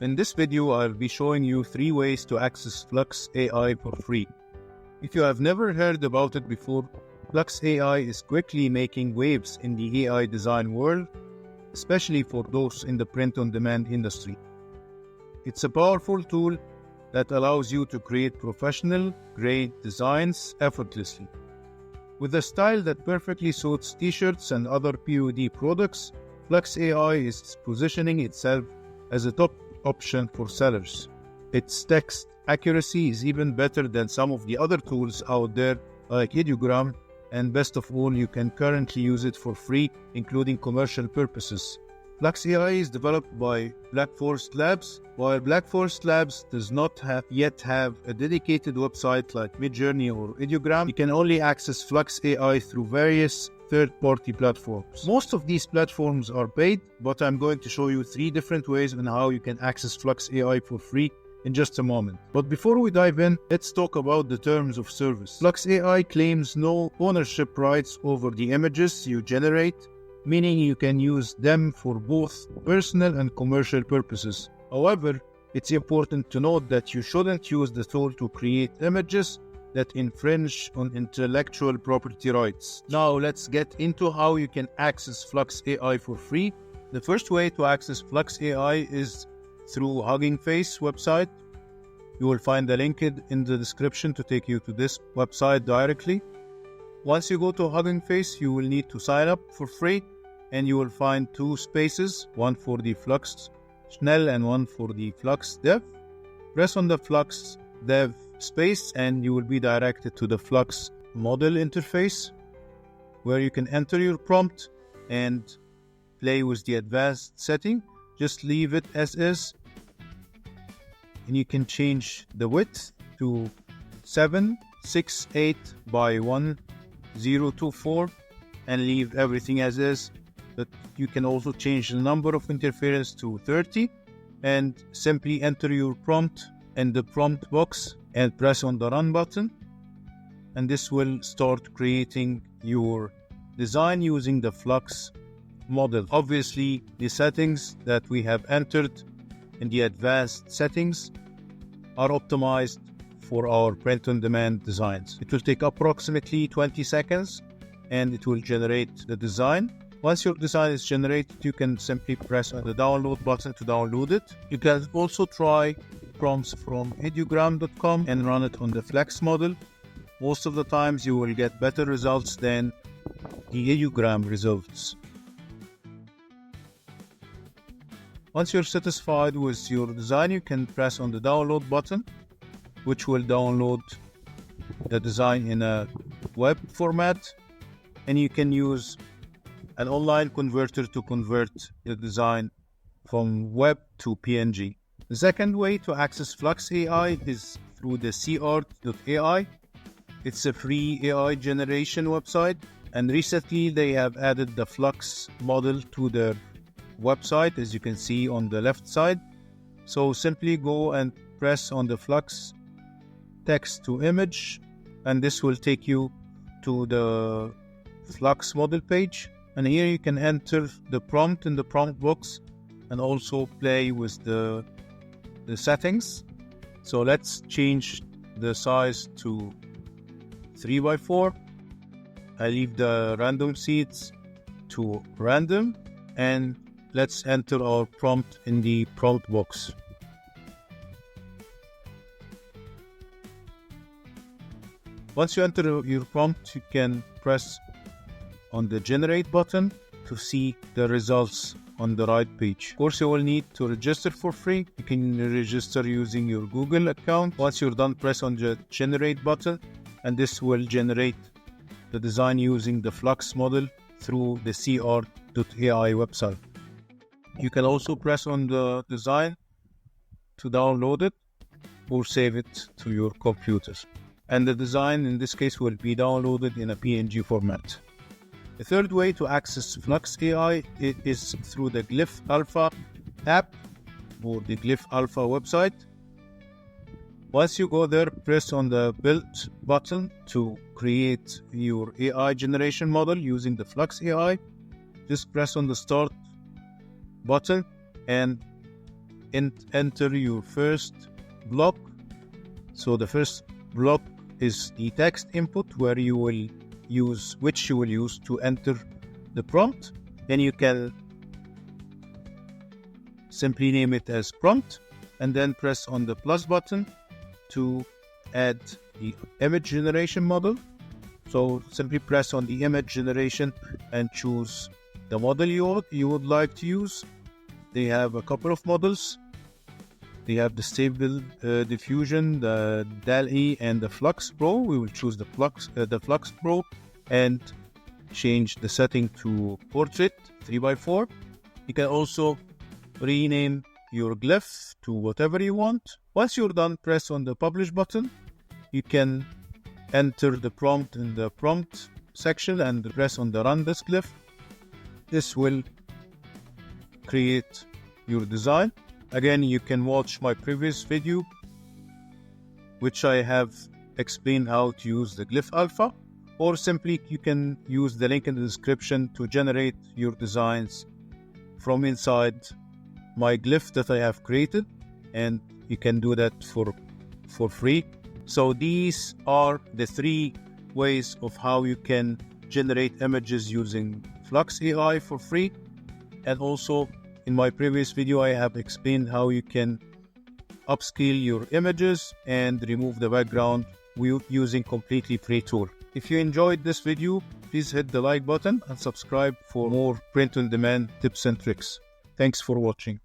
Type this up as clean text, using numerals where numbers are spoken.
In this video, I'll be showing you 3 ways to access Flux AI for free. If you have never heard about it before, Flux AI is quickly making waves in the AI design world, especially for those in the print-on-demand industry. It's a powerful tool that allows you to create professional-grade designs effortlessly. With a style that perfectly suits t-shirts and other POD products, Flux AI is positioning itself as a top option for sellers. Its text accuracy is even better than some of the other tools out there like 𝗗𝗟𝗗𝗏, and best of all, you can currently use it for free, including commercial purposes. Flux AI is developed by Black Forest Labs. While Black Forest Labs does not yet have a dedicated website like Midjourney or 𝗗𝗟𝗏, you can only access Flux AI through various third-party platforms. Most of these platforms are paid, but I'm going to show you 3 different ways on how you can access Flux AI for free in just a moment. But before we dive in, let's talk about the terms of service. Flux AI claims no ownership rights over the images you generate, meaning you can use them for both personal and commercial purposes. However, it's important to note that you shouldn't use the tool to create images that infringe on intellectual property rights. Now let's get into how you can access Flux AI for free. The first way to access Flux AI is through Hugging Face website. You will find the link in the description to take you to this website directly. Once you go to Hugging Face, you will need to sign up for free, and you will find 2 spaces, one for the Flux Schnell and one for the Flux Dev. Press on the Flux Dev space and you will be directed to the Flux model interface, where you can enter your prompt and play with the advanced setting. Just leave it as is, and you can change the width to 768 by 1024 and leave everything as is. But you can also change the number of interference to 30 and simply enter your prompt in the prompt box and press on the run button, and this will start creating your design using the Flux model. Obviously, the settings that we have entered in the advanced settings are optimized for our print-on-demand designs. It will take approximately 20 seconds and it will generate the design. Once your design is generated, you can simply press on the download button to download it. You can also try prompts from 𝗗𝗟𝗏𝗏.com and run it on the Flux model. Most of the times you will get better results than the 𝗗𝗟𝗏 results. Once you're satisfied with your design, you can press on the download button, which will download the design in a web format, and you can use an online converter to convert the design from web to PNG. The second way to access Flux AI is through the CrAit.ai. It's a free AI generation website, and recently they have added the Flux model to their website, as you can see on the left side. So simply go and press on the Flux text to image, and this will take you to the Flux model page. And here you can enter the prompt in the prompt box and also play with the settings. So let's change the size to 3x4. I leave the random seeds to random, and let's enter our prompt in the prompt box. Once you enter your prompt, you can press on the generate button to see the results on the right page. Of course, you will need to register for free. You can register using your Google account. Once you're done, press on the generate button, and this will generate the design using the Flux model through the CrAit.ai website. You can also press on the design to download it or save it to your computer. And the design in this case will be downloaded in a PNG format. The third way to access Flux AI is through the Glyph Alpha app or the Glyph Alpha website. Once you go there, press on the build button to create your AI generation model using the Flux AI. Just press on the start button and enter your first block. So the first block is the text input which you will use to enter the prompt. Then you can simply name it as prompt and then press on the plus button to add the image generation model. So simply press on the image generation and choose the model you would like to use. They have a couple of models. They have the Stable Diffusion, the DALL-E, and the Flux Pro. We will choose the Flux Pro and change the setting to Portrait 3x4. You can also rename your glyph to whatever you want. Once you're done, press on the Publish button. You can enter the prompt in the prompt section and press on the Run this glyph. This will create your design. Again, you can watch my previous video, which I have explained how to use the Glyph Alpha, or simply you can use the link in the description to generate your designs from inside my glyph that I have created, and you can do that for free. So these are the 3 ways of how you can generate images using Flux AI for free. And also in my previous video, I have explained how you can upscale your images and remove the background using completely free tool. If you enjoyed this video, please hit the like button and subscribe for more print-on-demand tips and tricks. Thanks for watching.